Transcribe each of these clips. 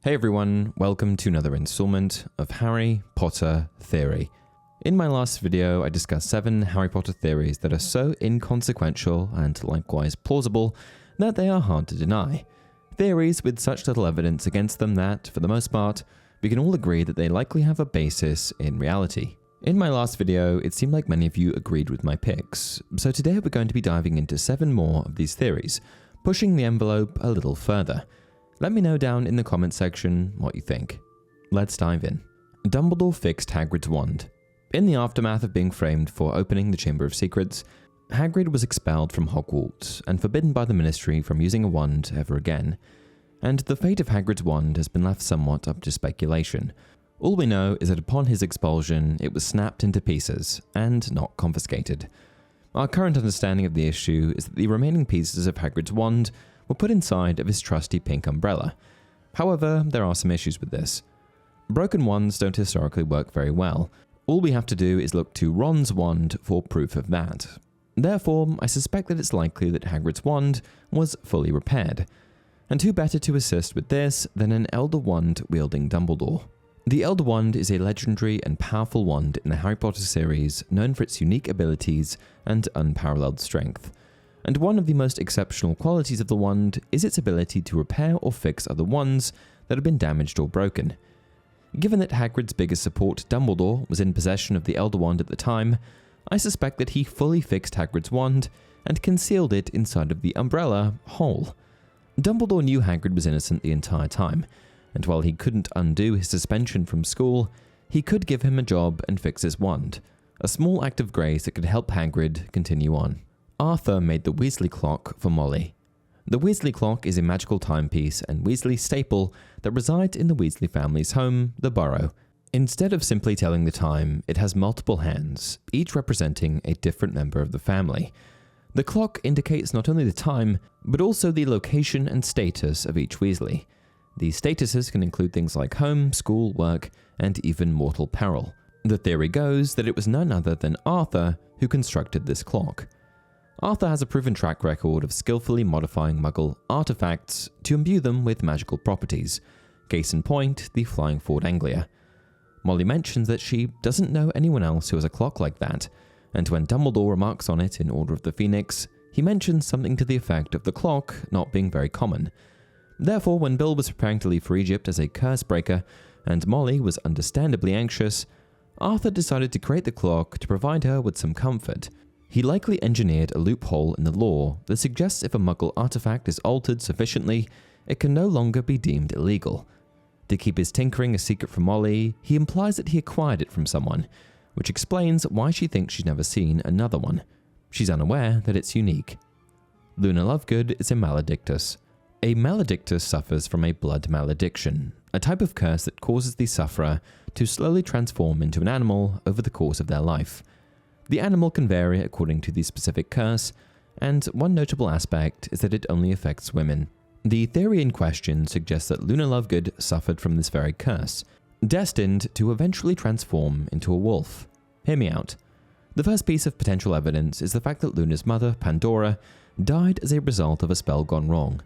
Hey everyone, welcome to another installment of Harry Potter Theory. In my last video, I discussed 7 Harry Potter theories that are so inconsequential and likewise plausible that they are hard to deny. Theories with such little evidence against them that, for the most part, we can all agree that they likely have a basis in reality. In my last video, it seemed like many of you agreed with my picks, so today we're going to be diving into 7 more of these theories, pushing the envelope a little further. Let me know down in the comments section what you think. Let's dive in. Dumbledore fixed Hagrid's wand. In the aftermath of being framed for opening the Chamber of Secrets, Hagrid was expelled from Hogwarts and forbidden by the Ministry from using a wand ever again. And the fate of Hagrid's wand has been left somewhat up to speculation. All we know is that upon his expulsion, it was snapped into pieces and not confiscated. Our current understanding of the issue is that the remaining pieces of Hagrid's wand were put inside of his trusty pink umbrella. However, there are some issues with this. Broken wands don't historically work very well. All we have to do is look to Ron's wand for proof of that. Therefore, I suspect that it's likely that Hagrid's wand was fully repaired. And who better to assist with this than an Elder Wand wielding Dumbledore? The Elder Wand is a legendary and powerful wand in the Harry Potter series, known for its unique abilities and unparalleled strength. And one of the most exceptional qualities of the wand is its ability to repair or fix other wands that have been damaged or broken. Given that Hagrid's biggest support, Dumbledore, was in possession of the Elder Wand at the time, I suspect that he fully fixed Hagrid's wand and concealed it inside of the umbrella whole. Dumbledore knew Hagrid was innocent the entire time, and while he couldn't undo his suspension from school, he could give him a job and fix his wand, a small act of grace that could help Hagrid continue on. Arthur made the Weasley Clock for Molly. The Weasley Clock is a magical timepiece and Weasley staple that resides in the Weasley family's home, the Burrow. Instead of simply telling the time, it has multiple hands, each representing a different member of the family. The clock indicates not only the time, but also the location and status of each Weasley. These statuses can include things like home, school, work, and even mortal peril. The theory goes that it was none other than Arthur who constructed this clock. Arthur has a proven track record of skillfully modifying Muggle artifacts to imbue them with magical properties. Case in point, the Flying Ford Anglia. Molly mentions that she doesn't know anyone else who has a clock like that, and when Dumbledore remarks on it in Order of the Phoenix, he mentions something to the effect of the clock not being very common. Therefore, when Bill was preparing to leave for Egypt as a curse breaker, and Molly was understandably anxious, Arthur decided to create the clock to provide her with some comfort. He likely engineered a loophole in the law that suggests if a Muggle artifact is altered sufficiently, it can no longer be deemed illegal. To keep his tinkering a secret from Molly, he implies that he acquired it from someone, which explains why she thinks she's never seen another one. She's unaware that it's unique. Luna Lovegood is a maledictus. A maledictus suffers from a blood malediction, a type of curse that causes the sufferer to slowly transform into an animal over the course of their life. The animal can vary according to the specific curse, and one notable aspect is that it only affects women. The theory in question suggests that Luna Lovegood suffered from this very curse, destined to eventually transform into a wolf. Hear me out. The first piece of potential evidence is the fact that Luna's mother, Pandora, died as a result of a spell gone wrong.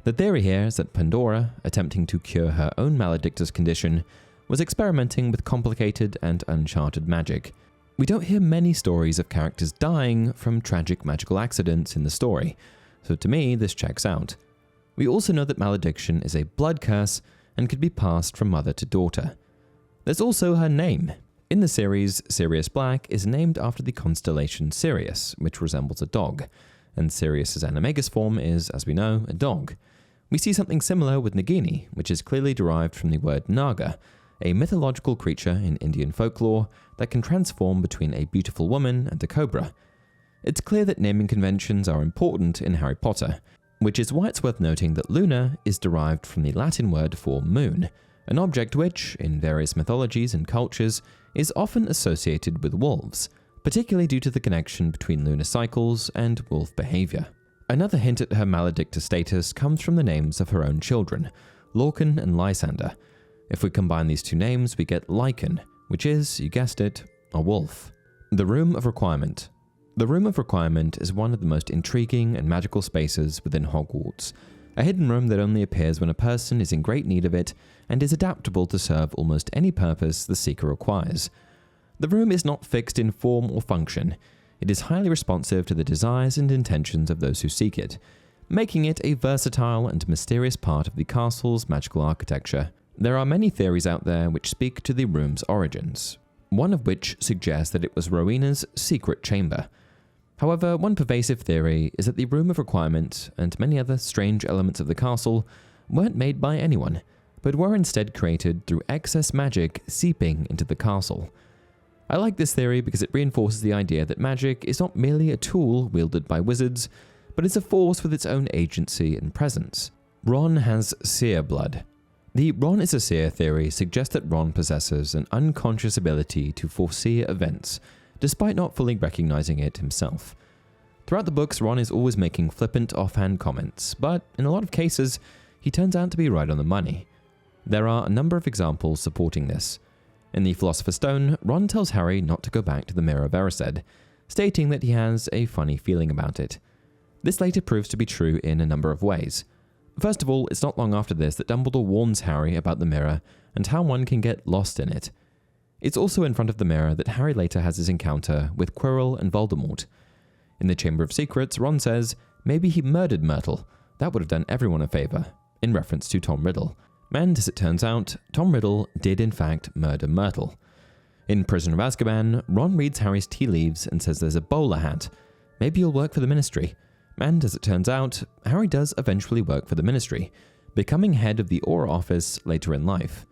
The theory here is that Pandora, attempting to cure her own maledictus condition, was experimenting with complicated and uncharted magic. We don't hear many stories of characters dying from tragic magical accidents in the story, so to me this checks out. We also know that malediction is a blood curse and could be passed from mother to daughter. There's also her name. In the series, Sirius Black is named after the constellation Sirius, which resembles a dog, and Sirius's animagus form is, as we know, a dog. We see something similar with Nagini, which is clearly derived from the word Naga, a mythological creature in Indian folklore that can transform between a beautiful woman and a cobra. It's clear that naming conventions are important in Harry Potter, which is why it's worth noting that Luna is derived from the Latin word for moon, an object which, in various mythologies and cultures, is often associated with wolves, particularly due to the connection between lunar cycles and wolf behavior. Another hint at her maledictus status comes from the names of her own children, Lorcan and Lysander. If we combine these two names, we get Lycan, which is, you guessed it, a wolf. The Room of Requirement. The Room of Requirement is one of the most intriguing and magical spaces within Hogwarts. A hidden room that only appears when a person is in great need of it and is adaptable to serve almost any purpose the seeker requires. The room is not fixed in form or function. It is highly responsive to the desires and intentions of those who seek it, making it a versatile and mysterious part of the castle's magical architecture. There are many theories out there which speak to the room's origins, one of which suggests that it was Rowena's secret chamber. However, one pervasive theory is that the Room of Requirement and many other strange elements of the castle weren't made by anyone, but were instead created through excess magic seeping into the castle. I like this theory because it reinforces the idea that magic is not merely a tool wielded by wizards, but is a force with its own agency and presence. Ron has Sear Blood. The Ron is a seer theory suggests that Ron possesses an unconscious ability to foresee events, despite not fully recognizing it himself. Throughout the books, Ron is always making flippant, offhand comments, but in a lot of cases, he turns out to be right on the money. There are a number of examples supporting this. In the Philosopher's Stone, Ron tells Harry not to go back to the Mirror of Erised, stating that he has a funny feeling about it. This later proves to be true in a number of ways. First of all, it's not long after this that Dumbledore warns Harry about the mirror and how one can get lost in it. It's also in front of the mirror that Harry later has his encounter with Quirrell and Voldemort. In the Chamber of Secrets, Ron says maybe he murdered Myrtle. That would have done everyone a favor, in reference to Tom Riddle. And as it turns out, Tom Riddle did in fact murder Myrtle. In Prisoner of Azkaban, Ron reads Harry's tea leaves and says there's a bowler hat. Maybe you'll work for the Ministry. And as it turns out, Harry does eventually work for the Ministry, becoming head of the Auror Office later in life.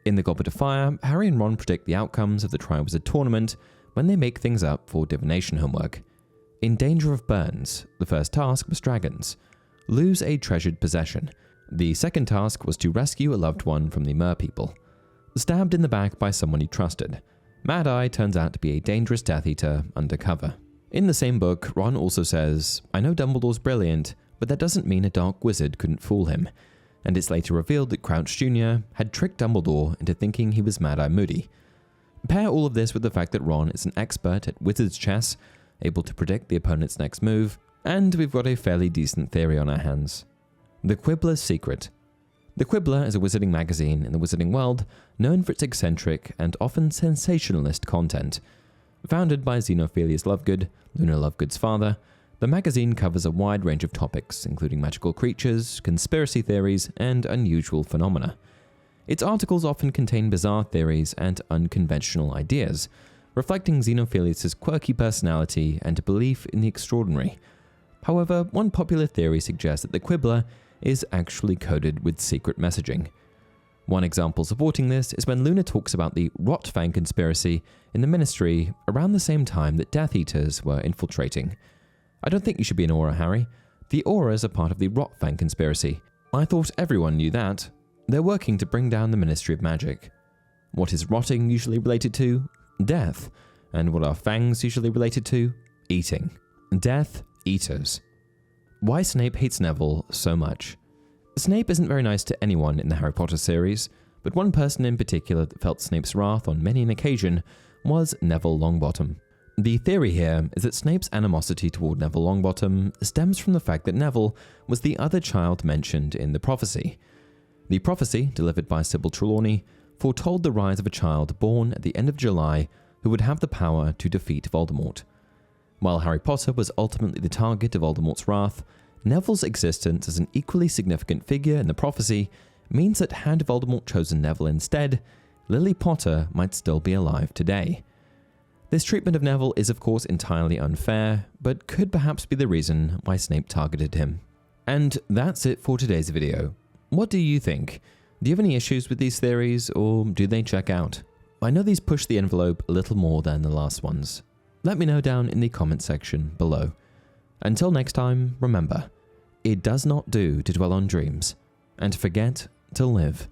In the Goblet of Fire, Harry and Ron predict the outcomes of the Triwizard Tournament when they make things up for divination homework. In Danger of Burns, the first task was dragons. Lose a treasured possession. The second task was to rescue a loved one from the Mer people. Stabbed in the back by someone he trusted. Mad Eye turns out to be a dangerous Death Eater undercover. In the same book, Ron also says, I know Dumbledore's brilliant, but that doesn't mean a dark wizard couldn't fool him. And it's later revealed that Crouch Jr. had tricked Dumbledore into thinking he was Mad Eye Moody. Pair all of this with the fact that Ron is an expert at wizard's chess, able to predict the opponent's next move, and we've got a fairly decent theory on our hands. The Quibbler's Secret. The Quibbler is a wizarding magazine in the wizarding world known for its eccentric and often sensationalist content. Founded by Xenophilius Lovegood, Luna Lovegood's father, the magazine covers a wide range of topics, including magical creatures, conspiracy theories, and unusual phenomena. Its articles often contain bizarre theories and unconventional ideas, reflecting Xenophilius' quirky personality and belief in the extraordinary. However, one popular theory suggests that the Quibbler is actually coded with secret messaging. One example supporting this is when Luna talks about the Rotfang conspiracy in the Ministry around the same time that Death Eaters were infiltrating. I don't think you should be an Auror, Harry. The Aurors are part of the Rotfang conspiracy. I thought everyone knew that. They're working to bring down the Ministry of Magic. What is rotting usually related to? Death. And what are fangs usually related to? Eating. Death Eaters. Why Snape hates Neville so much. Snape isn't very nice to anyone in the Harry Potter series, but one person in particular that felt Snape's wrath on many an occasion was Neville Longbottom. The theory here is that Snape's animosity toward Neville Longbottom stems from the fact that Neville was the other child mentioned in the prophecy. The prophecy, delivered by Sybil Trelawney, foretold the rise of a child born at the end of July who would have the power to defeat Voldemort. While Harry Potter was ultimately the target of Voldemort's wrath, Neville's existence as an equally significant figure in the prophecy means that had Voldemort chosen Neville instead, Lily Potter might still be alive today. This treatment of Neville is of course entirely unfair, but could perhaps be the reason why Snape targeted him. And that's it for today's video. What do you think? Do you have any issues with these theories, or do they check out? I know these push the envelope a little more than the last ones. Let me know down in the comment section below. Until next time, remember, it does not do to dwell on dreams and forget to live.